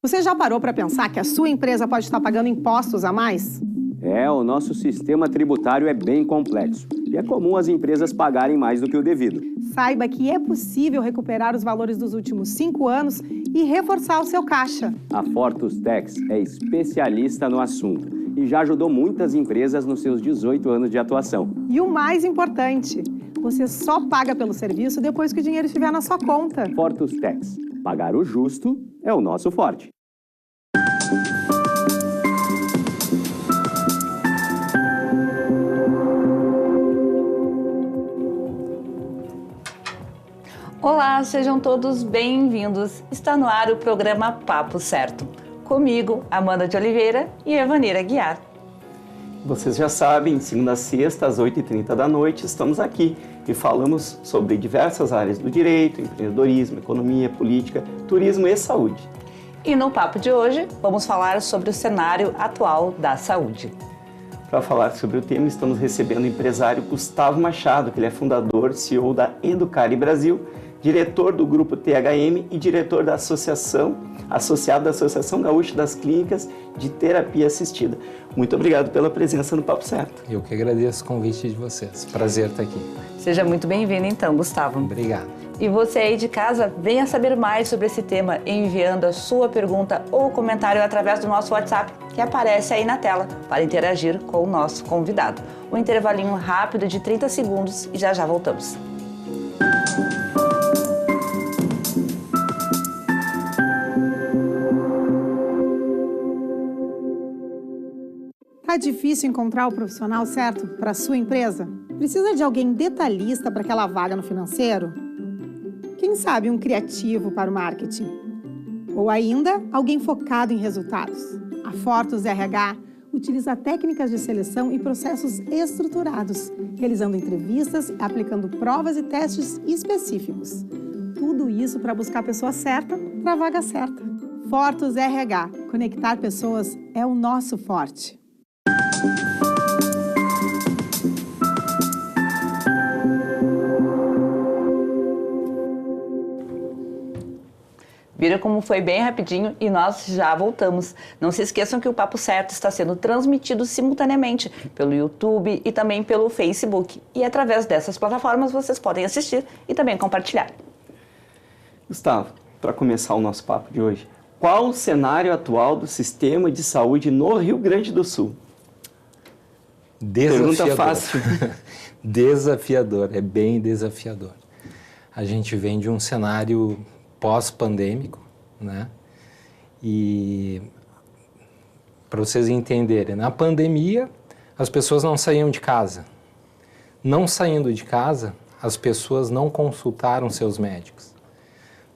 Você já parou para pensar que a sua empresa pode estar pagando impostos a mais? O nosso sistema tributário é bem complexo e é comum as empresas pagarem mais do que o devido. Saiba que é possível recuperar os valores dos últimos 5 anos e reforçar o seu caixa. A Fortus Tax é especialista no assunto e já ajudou muitas empresas nos seus 18 anos de atuação. E o mais importante, você só paga pelo serviço depois que o dinheiro estiver na sua conta. Fortus Tax. Pagar o justo é o nosso forte. Olá, sejam todos bem-vindos. Está no ar o programa Papo Certo. Comigo, Amanda de Oliveira e Evanira Guiar. Vocês já sabem, segunda a sexta, às 8h30 da noite, estamos aqui e falamos sobre diversas áreas do direito, empreendedorismo, economia, política, turismo e saúde. E no papo de hoje, vamos falar sobre o cenário atual da saúde. Para falar sobre o tema, estamos recebendo o empresário Gustavo Machado, que ele é fundador, CEO da Educare Brasil, diretor do Grupo THM e diretor da associado da Associação Gaúcha das Clínicas de Terapia Assistida. Muito obrigado pela presença no Papo Certo. Eu que agradeço o convite de vocês. Prazer estar aqui. Seja muito bem-vindo então, Gustavo. Obrigado. E você aí de casa, venha saber mais sobre esse tema enviando a sua pergunta ou comentário através do nosso WhatsApp, que aparece aí na tela, para interagir com o nosso convidado. Um intervalinho rápido de 30 segundos e já voltamos. Tá difícil encontrar o profissional certo para a sua empresa? Precisa de alguém detalhista para aquela vaga no financeiro? Quem sabe um criativo para o marketing? Ou ainda, alguém focado em resultados? A Fortus RH utiliza técnicas de seleção e processos estruturados, realizando entrevistas e aplicando provas e testes específicos. Tudo isso para buscar a pessoa certa para a vaga certa. Fortus RH. Conectar pessoas é o nosso forte. Viram como foi bem rapidinho e nós já voltamos. Não se esqueçam que o Papo Certo está sendo transmitido simultaneamente pelo YouTube e também pelo Facebook. E através dessas plataformas vocês podem assistir e também compartilhar. Gustavo, para começar o nosso papo de hoje, qual o cenário atual do sistema de saúde no Rio Grande do Sul? Desafiador. Pergunta fácil. Desafiador, é bem desafiador. A gente vem de um cenário pós-pandêmico, né? E para vocês entenderem, na pandemia as pessoas não saíam de casa. Não saindo de casa, as pessoas não consultaram seus médicos.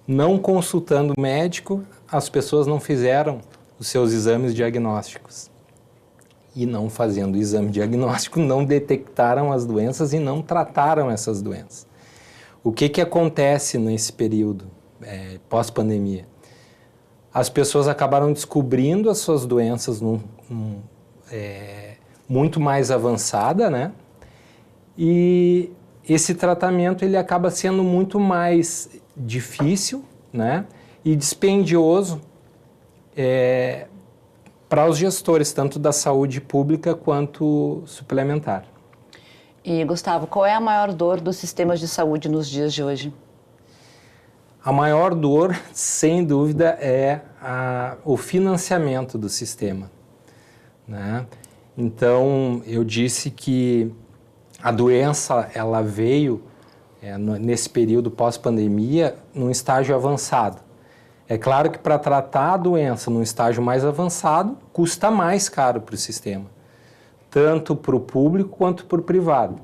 Não consultando o médico, as pessoas não fizeram os seus exames diagnósticos. E não fazendo o exame diagnóstico, não detectaram as doenças e não trataram essas doenças. O que acontece nesse período pós-pandemia? As pessoas acabaram descobrindo as suas doenças muito mais avançada, né? E esse tratamento ele acaba sendo muito mais difícil, né? E dispendioso para os gestores, tanto da saúde pública quanto suplementar. E, Gustavo, qual é a maior dor dos sistemas de saúde nos dias de hoje? A maior dor, sem dúvida, é o financiamento do sistema, né? Então, eu disse que a doença ela veio, nesse período pós-pandemia, num estágio avançado. É claro que para tratar a doença num estágio mais avançado, custa mais caro para o sistema, tanto para o público quanto para o privado.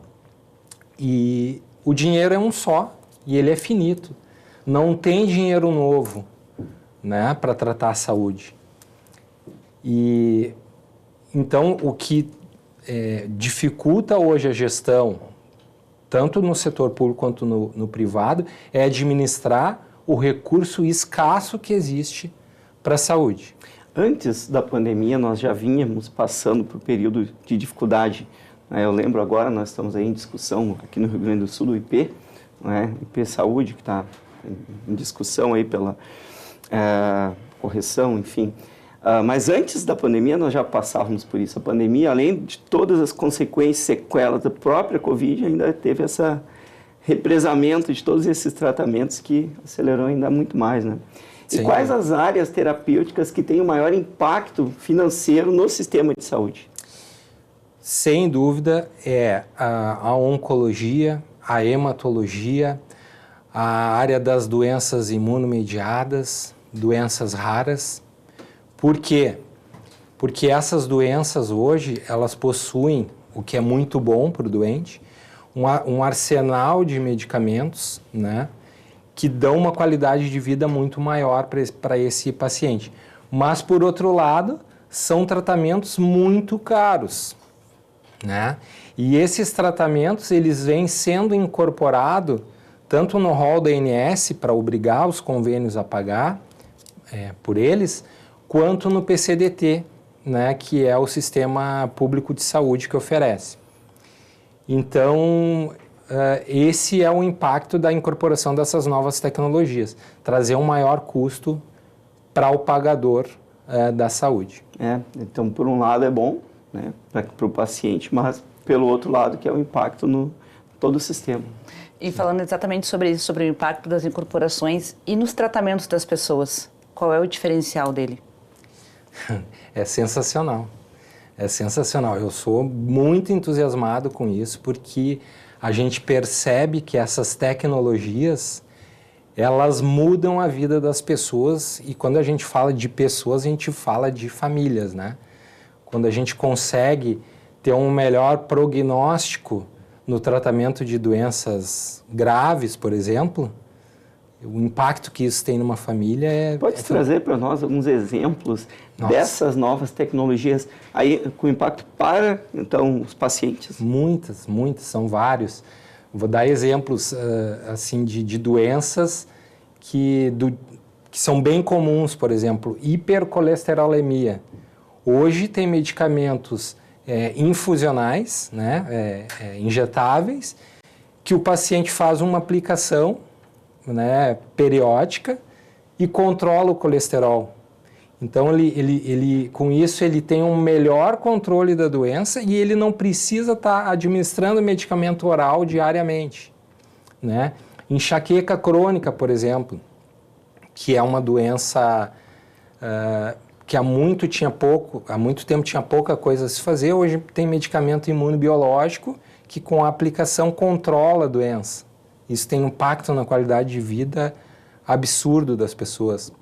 E o dinheiro é um só e ele é finito. Não tem dinheiro novo, né, para tratar a saúde. E então o que dificulta hoje a gestão, tanto no setor público quanto no privado, é administrar o recurso escasso que existe para a saúde. Antes da pandemia, nós já vínhamos passando por um período de dificuldade. Eu lembro agora, nós estamos aí em discussão aqui no Rio Grande do Sul do IP, né, IP Saúde, que está em discussão aí correção, enfim. Mas antes da pandemia, nós já passávamos por isso. A pandemia, além de todas as consequências, sequelas da própria Covid, ainda teve esse represamento de todos esses tratamentos que acelerou ainda muito mais, né? E Sim. quais as áreas terapêuticas que têm o maior impacto financeiro no sistema de saúde? Sem dúvida, é a oncologia, a hematologia, a área das doenças imunomediadas, doenças raras. Por quê? Porque essas doenças hoje, elas possuem, o que é muito bom para o doente, um arsenal de medicamentos, né, que dão uma qualidade de vida muito maior para esse paciente. Mas, por outro lado, são tratamentos muito caros, né? E esses tratamentos, eles vêm sendo incorporados tanto no rol da ANS, para obrigar os convênios a pagar por eles, quanto no PCDT, né, que é o Sistema Público de Saúde que oferece. Então, esse é o impacto da incorporação dessas novas tecnologias, trazer um maior custo para o pagador da saúde. Então, por um lado é bom, né, para o paciente, mas pelo outro lado que é o impacto no todo o sistema. E falando exatamente sobre isso, sobre o impacto das incorporações e nos tratamentos das pessoas, qual é o diferencial dele? É sensacional, é sensacional. Eu sou muito entusiasmado com isso, porque a gente percebe que essas tecnologias, elas mudam a vida das pessoas, e quando a gente fala de pessoas, a gente fala de famílias, né? Quando a gente consegue ter um melhor prognóstico no tratamento de doenças graves, por exemplo, o impacto que isso tem numa família é... Pode trazer para nós alguns exemplos dessas novas tecnologias aí com impacto para, então, os pacientes? Muitas, são vários. Vou dar exemplos, assim, de doenças que são bem comuns, por exemplo, hipercolesterolemia. Hoje tem medicamentos infusionais, né, injetáveis, que o paciente faz uma aplicação, né, periódica e controla o colesterol. Então, ele, com isso, ele tem um melhor controle da doença e ele não precisa estar administrando medicamento oral diariamente, né? Enxaqueca crônica, por exemplo, que é uma doença que há muito tempo tinha pouca coisa a se fazer, hoje tem medicamento imunobiológico que com a aplicação controla a doença. Isso tem um impacto na qualidade de vida absurdo das pessoas.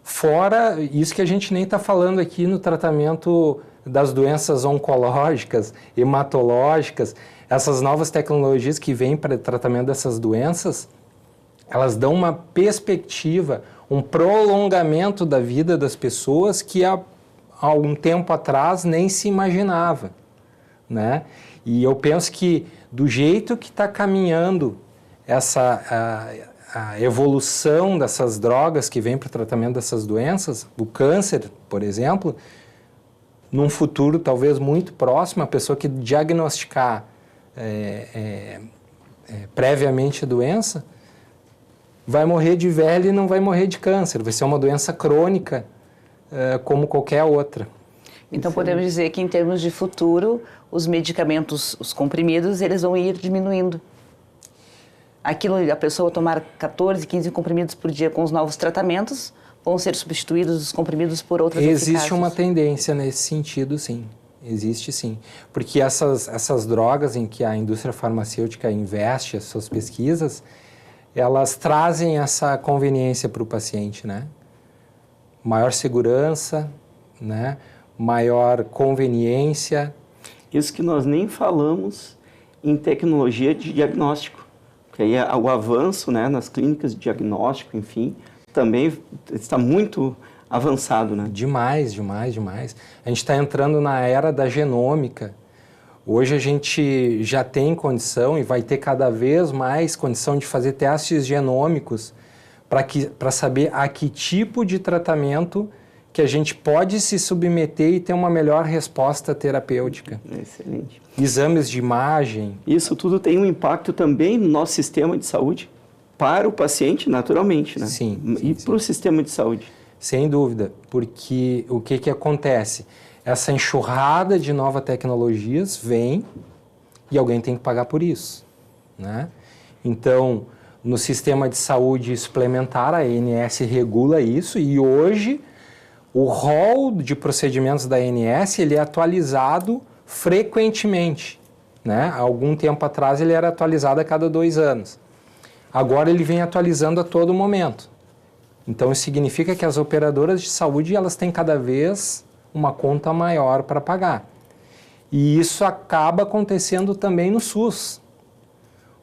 Fora isso que a gente nem está falando aqui no tratamento das doenças oncológicas, hematológicas, essas novas tecnologias que vêm para o tratamento dessas doenças, elas dão uma perspectiva, um prolongamento da vida das pessoas que há algum tempo atrás nem se imaginava, né? E eu penso que do jeito que está caminhando a evolução dessas drogas que vêm para o tratamento dessas doenças, o câncer, por exemplo, num futuro talvez muito próximo, a pessoa que diagnosticar previamente a doença vai morrer de velho e não vai morrer de câncer, vai ser uma doença crônica como qualquer outra. Então podemos dizer que em termos de futuro, os medicamentos, os comprimidos, eles vão ir diminuindo. A pessoa tomar 14, 15 comprimidos por dia com os novos tratamentos, vão ser substituídos os comprimidos por outras eficácias? Existe uma tendência nesse sentido, sim. Existe, sim. Porque essas drogas em que a indústria farmacêutica investe as suas pesquisas, elas trazem essa conveniência para o paciente, né? Maior segurança, né? Maior conveniência. Isso que nós nem falamos em tecnologia de diagnóstico. Porque aí o avanço, né, nas clínicas de diagnóstico, enfim, também está muito avançado, né? Demais. A gente está entrando na era da genômica. Hoje a gente já tem condição e vai ter cada vez mais condição de fazer testes genômicos para saber a que tipo de tratamento que a gente pode se submeter e ter uma melhor resposta terapêutica. Excelente. Exames de imagem. Isso tudo tem um impacto também no nosso sistema de saúde para o paciente, naturalmente, né? Sim. Para o sistema de saúde. sem dúvida, porque o que acontece? Essa enxurrada de novas tecnologias vem e alguém tem que pagar por isso, né? Então, no sistema de saúde suplementar, a ANS regula isso e hoje o rol de procedimentos da ANS ele é atualizado frequentemente, né? Há algum tempo atrás ele era atualizado a cada 2 anos. Agora ele vem atualizando a todo momento. Então isso significa que as operadoras de saúde elas têm cada vez uma conta maior para pagar. E isso acaba acontecendo também no SUS.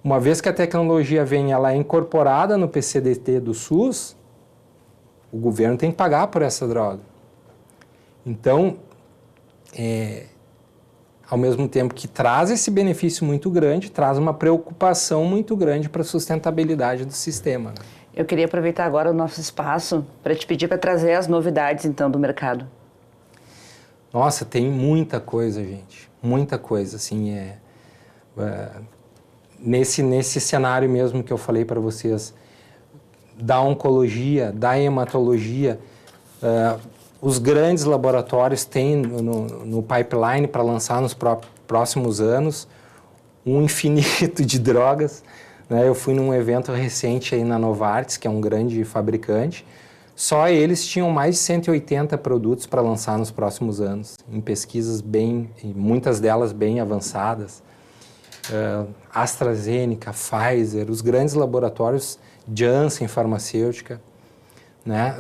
Uma vez que a tecnologia vem, ela é incorporada no PCDT do SUS, o governo tem que pagar por essa droga. Então, ao mesmo tempo que traz esse benefício muito grande, traz uma preocupação muito grande para a sustentabilidade do sistema. Eu queria aproveitar agora o nosso espaço para te pedir para trazer as novidades, então, do mercado. Nossa, tem muita coisa, gente. Muita coisa, assim, nesse cenário mesmo que eu falei para vocês, da oncologia, da hematologia, os grandes laboratórios têm no pipeline para lançar nos próximos anos um infinito de drogas, né? Eu fui num evento recente aí na Novartis, que é um grande fabricante, só eles tinham mais de 180 produtos para lançar nos próximos anos, em pesquisas muitas delas bem avançadas. AstraZeneca, Pfizer, os grandes laboratórios, Janssen farmacêutica, né?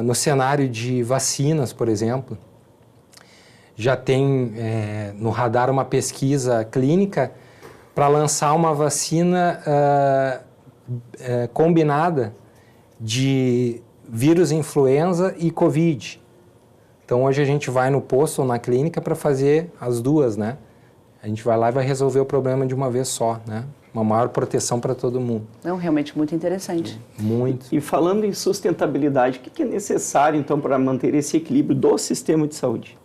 No cenário de vacinas, por exemplo, já tem no radar uma pesquisa clínica para lançar uma vacina combinada de vírus influenza e Covid. Então hoje a gente vai no posto ou na clínica para fazer as duas, né? A gente vai lá e vai resolver o problema de uma vez só, né? Uma maior proteção para todo mundo. Não, realmente muito interessante. Muito. E falando em sustentabilidade, o que é necessário, então, para manter esse equilíbrio do sistema de saúde?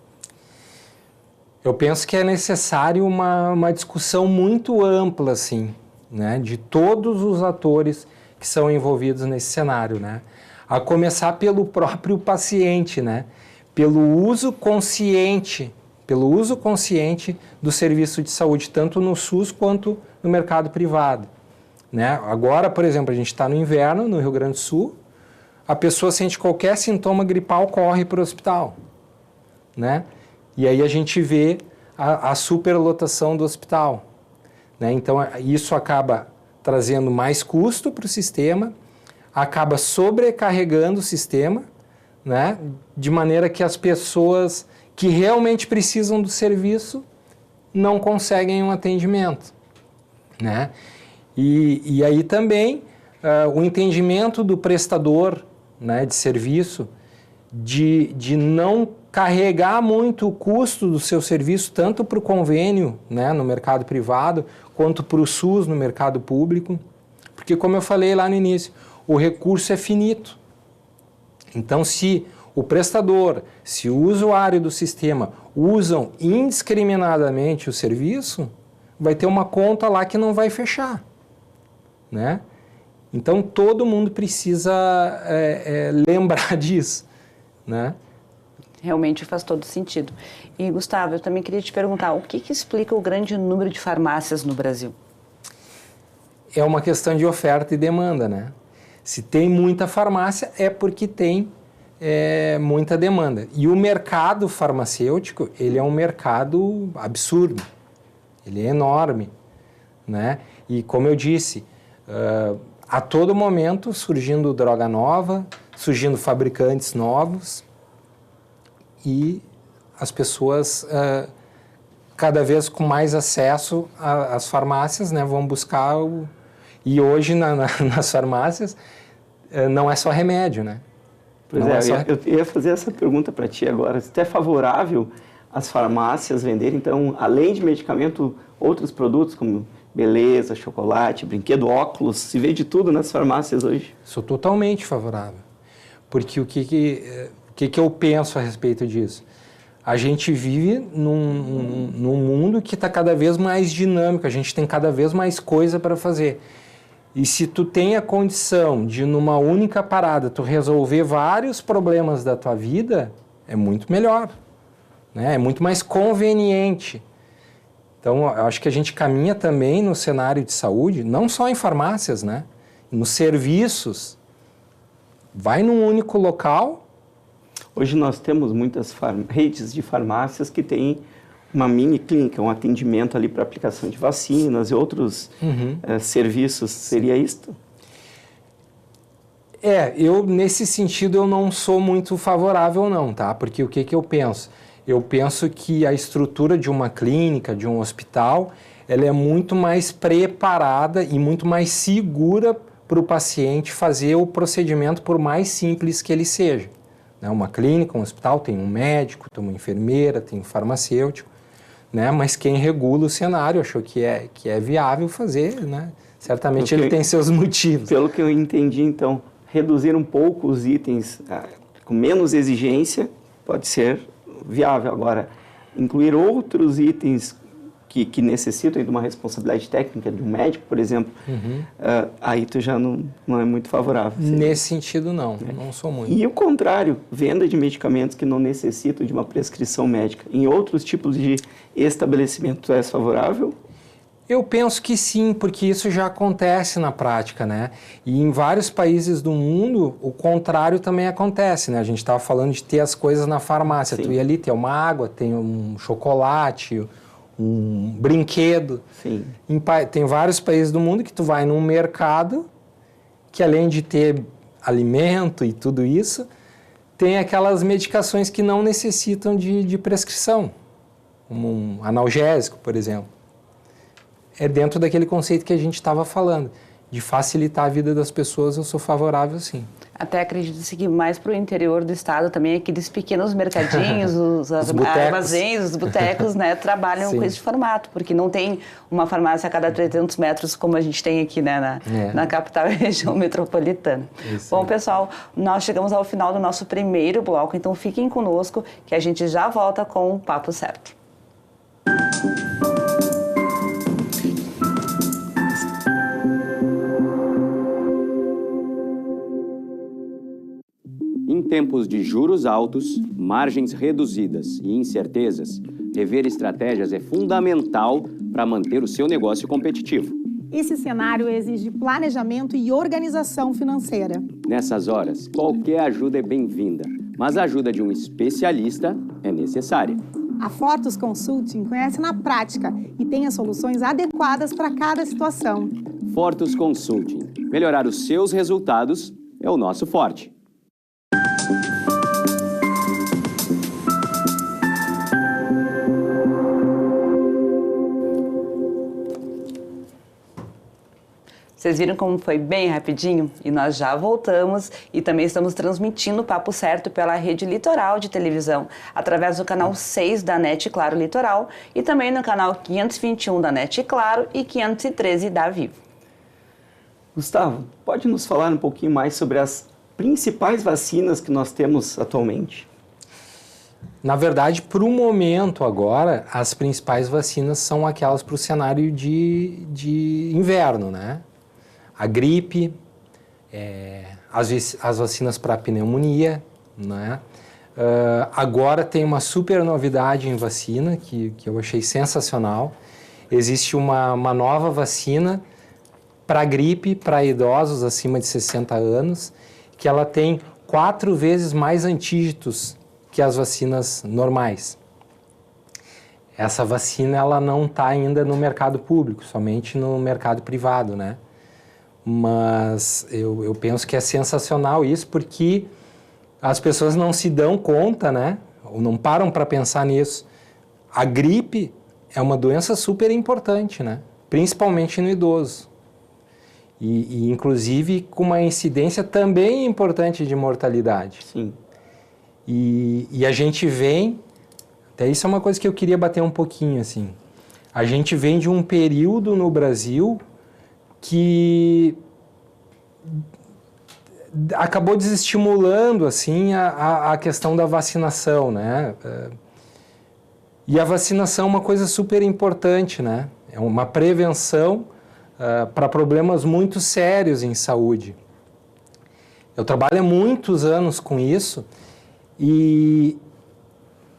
Eu penso que é necessário uma discussão muito ampla, assim, né? De todos os atores que são envolvidos nesse cenário, né? A começar pelo próprio paciente, né? Pelo uso consciente do serviço de saúde, tanto no SUS quanto no mercado privado, né? Agora, por exemplo, a gente está no inverno, no Rio Grande do Sul, a pessoa sente qualquer sintoma gripal, corre para o hospital, né? E aí a gente vê a superlotação do hospital, né? Então, isso acaba trazendo mais custo para o sistema, acaba sobrecarregando o sistema, né? De maneira que as pessoas que realmente precisam do serviço não conseguem um atendimento, né? E aí também o entendimento do prestador, né, de serviço de não carregar muito o custo do seu serviço, tanto para o convênio, né, no mercado privado, quanto para o SUS no mercado público, porque, como eu falei lá no início, o recurso é finito. Então, se o prestador, se o usuário do sistema usam indiscriminadamente o serviço, vai ter uma conta lá que não vai fechar, né? Então, todo mundo precisa lembrar disso, né? Realmente faz todo sentido. E, Gustavo, eu também queria te perguntar, o que explica o grande número de farmácias no Brasil? É uma questão de oferta e demanda, né? Se tem muita farmácia, é porque tem muita demanda. E o mercado farmacêutico, ele é um mercado absurdo. Ele é enorme, né? E, como eu disse, a todo momento surgindo droga nova, surgindo fabricantes novos e as pessoas cada vez com mais acesso às farmácias, né, vão buscar E hoje nas farmácias não é só remédio, né? Pois eu ia fazer essa pergunta para ti agora. Se é favorável as farmácias venderem, então, além de medicamento, outros produtos como beleza, chocolate, brinquedo, óculos, se vê de tudo nas farmácias hoje? Sou totalmente favorável. Porque o que eu penso a respeito disso? A gente vive num mundo que está cada vez mais dinâmico, a gente tem cada vez mais coisa para fazer. E se tu tem a condição de, numa única parada, tu resolver vários problemas da tua vida, é muito melhor, né? É muito mais conveniente. Então, eu acho que a gente caminha também no cenário de saúde, não só em farmácias, né? Nos serviços. Vai num único local. Hoje nós temos muitas redes de farmácias que têm uma mini clínica, um atendimento ali para aplicação de vacinas e outros serviços. Seria isto? Eu, nesse sentido, eu não sou muito favorável não, tá? Porque o que eu penso? Eu penso que a estrutura de uma clínica, de um hospital, ela é muito mais preparada e muito mais segura para o paciente fazer o procedimento, por mais simples que ele seja. Né? Uma clínica, um hospital, tem um médico, tem uma enfermeira, tem um farmacêutico, né? Mas quem regula o cenário achou que é viável fazer, né? Certamente ele tem seus motivos. Pelo que eu entendi, então, reduzir um pouco os itens com menos exigência pode ser viável. Agora, incluir outros itens que necessitam de uma responsabilidade técnica de um médico, por exemplo, aí tu já não é muito favorável. Nesse sentido, não sou muito. E o contrário, venda de medicamentos que não necessitam de uma prescrição médica. Em outros tipos de estabelecimento, tu és favorável? Eu penso que sim, porque isso já acontece na prática, né? E em vários países do mundo, o contrário também acontece, né? A gente estava falando de ter as coisas na farmácia. Sim. Tu ia ali, tem uma água, tem um chocolate, um brinquedo. Sim. Tem vários países do mundo que tu vai num mercado que, além de ter alimento e tudo isso, tem aquelas medicações que não necessitam de prescrição, como um analgésico, por exemplo. É dentro daquele conceito que a gente estava falando, de facilitar a vida das pessoas, eu sou favorável, sim. Até acredito que mais para o interior do estado também, aqueles pequenos mercadinhos, os armazéns, os botecos, né, trabalham com esse formato, porque não tem uma farmácia a cada 300 metros como a gente tem aqui, né, na capital e região metropolitana. Isso. Bom, pessoal, nós chegamos ao final do nosso primeiro bloco, então fiquem conosco que a gente já volta com o Papo Certo. Em tempos de juros altos, margens reduzidas e incertezas, rever estratégias é fundamental para manter o seu negócio competitivo. Esse cenário exige planejamento e organização financeira. Nessas horas, qualquer ajuda é bem-vinda, mas a ajuda de um especialista é necessária. A Fortus Consulting conhece na prática e tem as soluções adequadas para cada situação. Fortus Consulting. Melhorar os seus resultados é o nosso forte. Vocês viram como foi bem rapidinho? E nós já voltamos e também estamos transmitindo o Papo Certo pela Rede Litoral de televisão, através do canal 6 da NET Claro Litoral e também no canal 521 da NET Claro e 513 da Vivo. Gustavo, pode nos falar um pouquinho mais sobre as principais vacinas que nós temos atualmente? Na verdade, para o momento agora, as principais vacinas são aquelas para o cenário de inverno, né? A gripe, as vacinas para pneumonia, né? Agora tem uma super novidade em vacina que eu achei sensacional. Existe uma nova vacina para gripe, para idosos acima de 60 anos, que ela tem 4 vezes mais antígenos que as vacinas normais. Essa vacina ela não está ainda no mercado público, somente no mercado privado, né? Mas eu penso que é sensacional isso, porque as pessoas não se dão conta, né? Ou não param para pensar nisso. A gripe é uma doença super importante, né? Principalmente no idoso. E inclusive com uma incidência também importante de mortalidade. Sim. E a gente vem, até isso é uma coisa que eu queria bater um pouquinho, assim. A gente vem de um período no Brasil que acabou desestimulando, assim, a questão da vacinação, né? E a vacinação é uma coisa super importante, né? É uma prevenção para problemas muito sérios em saúde. Eu trabalho há muitos anos com isso e,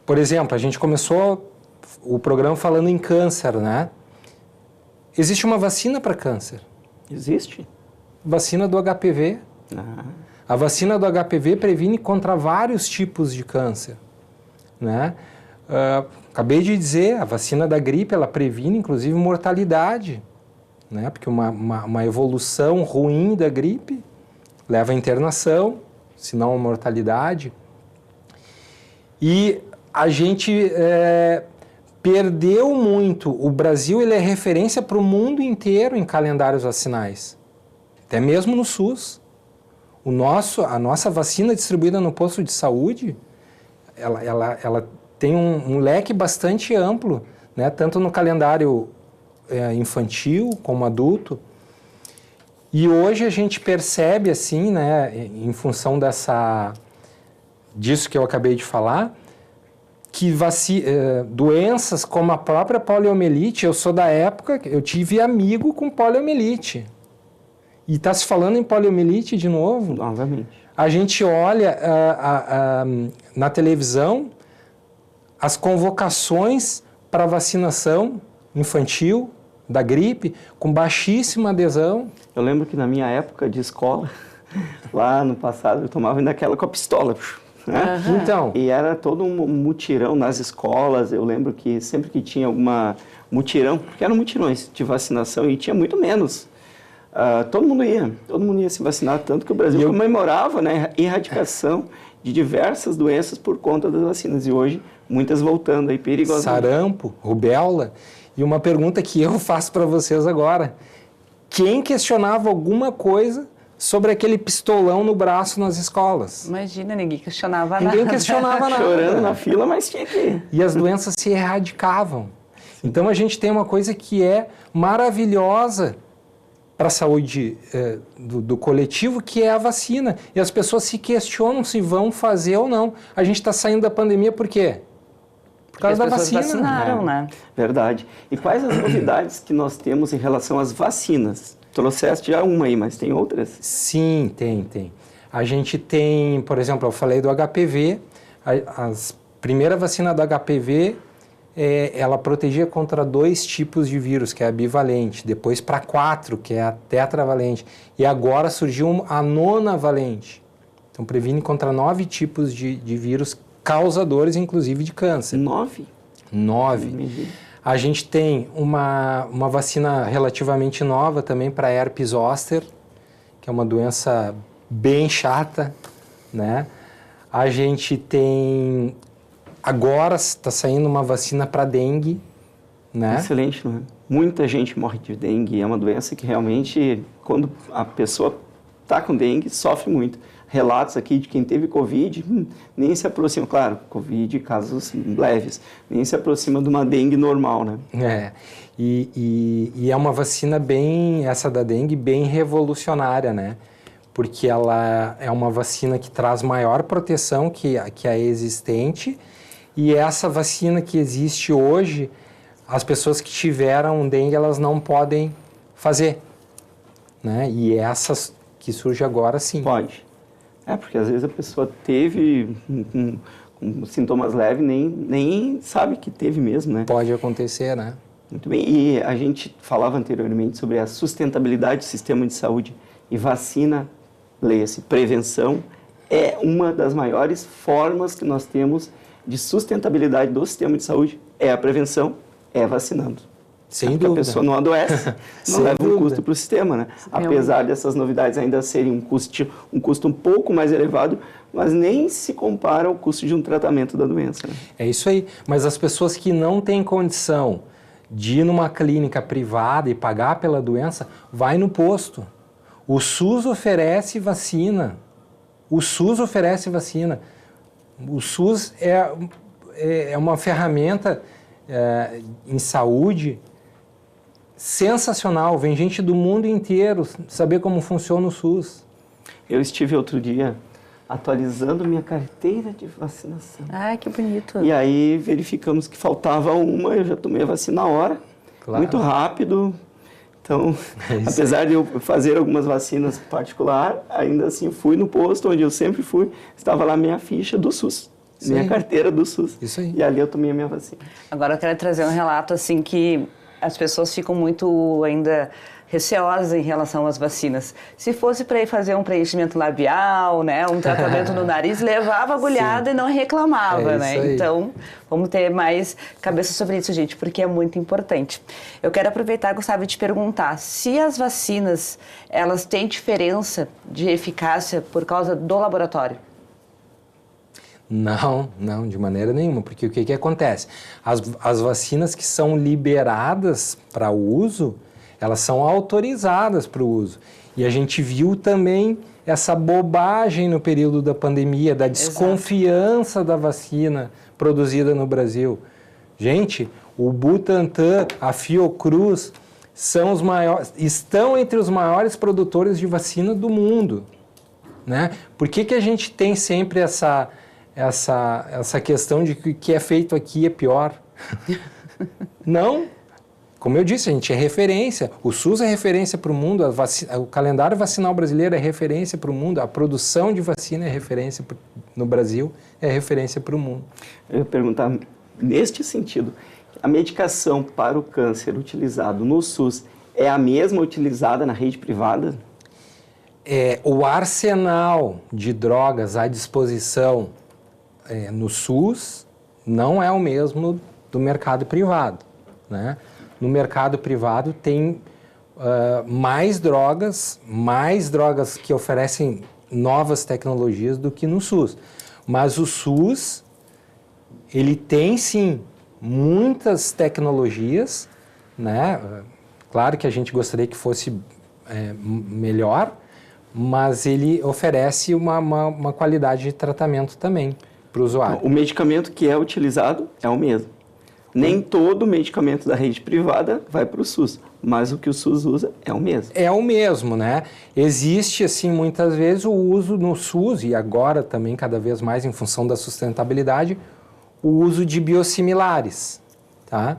por exemplo, a gente começou o programa falando em câncer, né? Existe uma vacina para câncer. Existe? Vacina do HPV. A vacina do HPV previne contra vários tipos de câncer, né? Acabei de dizer, a vacina da gripe, ela previne, inclusive, mortalidade, né? Porque uma evolução ruim da gripe leva à internação, se não a mortalidade. E a gente perdeu muito. O Brasil, ele é referência para o mundo inteiro em calendários vacinais, até mesmo no SUS. A nossa vacina distribuída no posto de saúde, ela tem um leque bastante amplo, né? Tanto no calendário infantil como adulto. E hoje a gente percebe, assim, né, em função disso que eu acabei de falar, que doenças como a própria poliomielite, eu sou da época, eu tive amigo com poliomielite. E está se falando em poliomielite de novo. Novamente. A gente olha na televisão as convocações para vacinação infantil da gripe com baixíssima adesão. Eu lembro que na minha época de escola, lá no passado, eu tomava ainda aquela com a pistola. Né? Então, e era todo um mutirão nas escolas. Eu lembro que sempre que tinha alguma mutirão, porque eram mutirões de vacinação e tinha muito menos. Todo mundo ia se vacinar, tanto que o Brasil comemorava, né, a erradicação de diversas doenças por conta das vacinas. E hoje, muitas voltando aí perigosas. Sarampo, rubéola. E uma pergunta que eu faço para vocês agora. Quem questionava alguma coisa sobre aquele pistolão no braço nas escolas? Imagina, ninguém questionava nada. Ninguém questionava nada. Chorando na fila, mas tinha que ir. E as doenças se erradicavam. Então a gente tem uma coisa que é maravilhosa para a saúde do coletivo, que é a vacina. E as pessoas se questionam se vão fazer ou não. A gente está saindo da pandemia por quê? Por causa da vacina. Vacinaram, né? Verdade. E quais as novidades que nós temos em relação às vacinas? Trouxeste já uma aí, mas tem outras? Sim, tem. A gente tem, por exemplo, eu falei do HPV. A primeira vacina do HPV, ela protegia contra 2 tipos de vírus, que é a bivalente, depois para 4, que é a tetravalente, e agora surgiu a nonavalente. Então, previne contra 9 tipos de vírus causadores, inclusive de câncer. 9? 9. A gente tem uma vacina relativamente nova também para herpes zoster, que é uma doença bem chata, né? A gente tem... Agora está saindo uma vacina para dengue, né? Excelente, não é? Muita gente morre de dengue. É uma doença que realmente, quando a pessoa está com dengue, sofre muito. Relatos aqui de quem teve Covid, nem se aproxima, claro, Covid, casos leves, nem se aproxima de uma dengue normal, né? E é uma vacina essa da dengue, bem revolucionária, né? Porque ela é uma vacina que traz maior proteção que a existente. E essa vacina que existe hoje, as pessoas que tiveram dengue, elas não podem fazer, né? E essas que surge agora, sim. Pode. Porque às vezes a pessoa teve com sintomas leves, nem sabe que teve mesmo, né? Pode acontecer, né? Muito bem. E a gente falava anteriormente sobre a sustentabilidade do sistema de saúde. E vacina, leia-se, prevenção, é uma das maiores formas que nós temos de sustentabilidade do sistema de saúde. É a prevenção, é vacinando. Sem dúvida. dúvida. A pessoa não adoece, não leva um custo para o sistema, né? Apesar dessas novidades ainda serem um custo um pouco mais elevado, mas nem se compara ao custo de um tratamento da doença. Né? É isso aí. Mas as pessoas que não têm condição de ir numa clínica privada e pagar pela doença, vai no posto. O SUS oferece vacina. O SUS é uma ferramenta em saúde sensacional. Vem gente do mundo inteiro saber como funciona o SUS. Eu estive outro dia atualizando minha carteira de vacinação. Ai, que bonito. E aí verificamos que faltava uma, eu já tomei a vacina na hora. Claro. Muito rápido. Então, apesar de eu fazer algumas vacinas particular, ainda assim fui no posto onde eu sempre fui, estava lá minha ficha do SUS, minha carteira do SUS. Isso aí. E ali eu tomei a minha vacina. Agora eu quero trazer um relato assim que as pessoas ficam muito ainda receosas em relação às vacinas. Se fosse para ir fazer um preenchimento labial, né, um tratamento no nariz, levava agulhada e não reclamava, né? Aí. Então, vamos ter mais cabeça sobre isso, gente, porque é muito importante. Eu quero aproveitar, Gustavo, e te perguntar se as vacinas, elas têm diferença de eficácia por causa do laboratório? Não, de maneira nenhuma, porque o que acontece? As vacinas que são liberadas para o uso, elas são autorizadas para o uso. E a gente viu também essa bobagem no período da pandemia, da desconfiança da vacina produzida no Brasil. Gente, o Butantan, a Fiocruz, são os maiores, estão entre os maiores produtores de vacina do mundo, né? Por que a gente tem sempre essa questão de que o que é feito aqui é pior? Não. Como eu disse, a gente é referência. O SUS é referência para o mundo, o calendário vacinal brasileiro é referência para o mundo, a produção de vacina é referência no Brasil, é referência para o mundo. Eu ia perguntar, neste sentido, a medicação para o câncer utilizado no SUS é a mesma utilizada na rede privada? O arsenal de drogas à disposição no SUS não é o mesmo do mercado privado, né? No mercado privado tem mais drogas que oferecem novas tecnologias do que no SUS. Mas o SUS, ele tem sim muitas tecnologias, né? Claro que a gente gostaria que fosse melhor, mas ele oferece uma qualidade de tratamento também para o usuário. O medicamento que é utilizado é o mesmo. Nem todo medicamento da rede privada vai para o SUS, mas o que o SUS usa é o mesmo. É o mesmo, né? Existe, assim, muitas vezes o uso no SUS, e agora também cada vez mais em função da sustentabilidade, o uso de biosimilares, tá?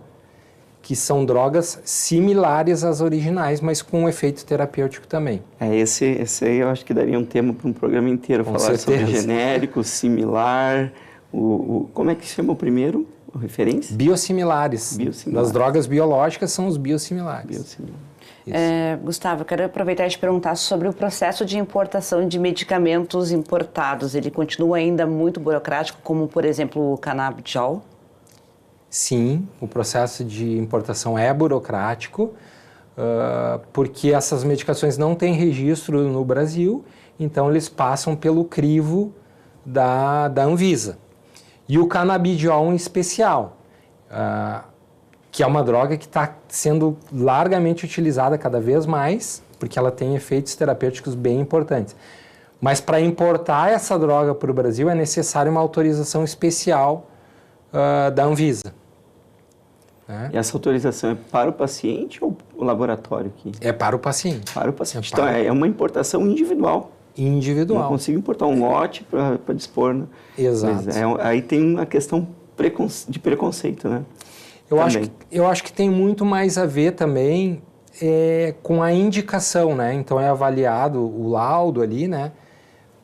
Que são drogas similares às originais, mas com um efeito terapêutico também. Esse aí eu acho que daria um tema para um programa inteiro, Com falar certeza. sobre genérico, similar, como é que se chama o primeiro? Referência? Biosimilares. Das drogas biológicas são os biosimilares. Gustavo, eu quero aproveitar e te perguntar sobre o processo de importação de medicamentos importados. Ele continua ainda muito burocrático, como, por exemplo, o canabidiol? Sim, o processo de importação é burocrático, porque essas medicações não têm registro no Brasil, então eles passam pelo crivo da Anvisa. E o canabidiol em especial, que é uma droga que está sendo largamente utilizada cada vez mais, porque ela tem efeitos terapêuticos bem importantes. Mas para importar essa droga para o Brasil é necessário uma autorização especial da Anvisa. E essa autorização é para o paciente ou o laboratório aqui? É para o paciente. Para o paciente. Então é uma importação individual. Individual. Não consigo importar um lote para dispor, né? Exato. Mas aí tem uma questão de preconceito, né? Eu acho que tem muito mais a ver também com a indicação, né? Então é avaliado o laudo ali, né?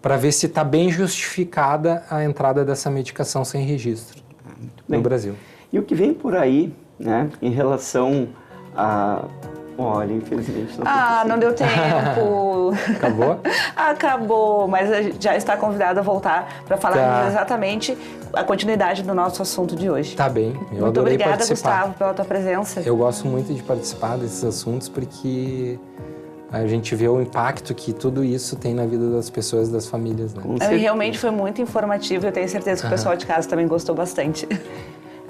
Para ver se está bem justificada a entrada dessa medicação sem registro no Brasil. E o que vem por aí, né? Em relação a... Olha, infelizmente não deu tempo. Acabou? Acabou, mas já está convidado a voltar para falar exatamente a continuidade do nosso assunto de hoje. Tá bem, eu Muito adorei obrigada, participar. Gustavo, pela tua presença. Eu gosto muito de participar desses assuntos porque a gente vê o impacto que tudo isso tem na vida das pessoas, das famílias, né? Realmente foi muito informativo e eu tenho certeza que o pessoal de casa também gostou bastante.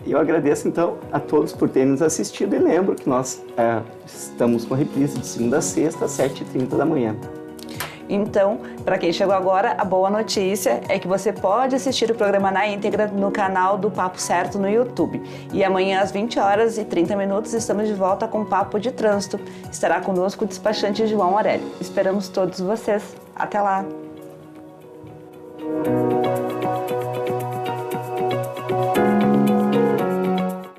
E eu agradeço, então, a todos por terem nos assistido e lembro que nós estamos com a reprise de segunda a sexta, às 7h30 da manhã. Então, para quem chegou agora, a boa notícia é que você pode assistir o programa na íntegra no canal do Papo Certo no YouTube. E amanhã, às 20h30, estamos de volta com Papo de Trânsito. Estará conosco o despachante João Aurélio. Esperamos todos vocês. Até lá!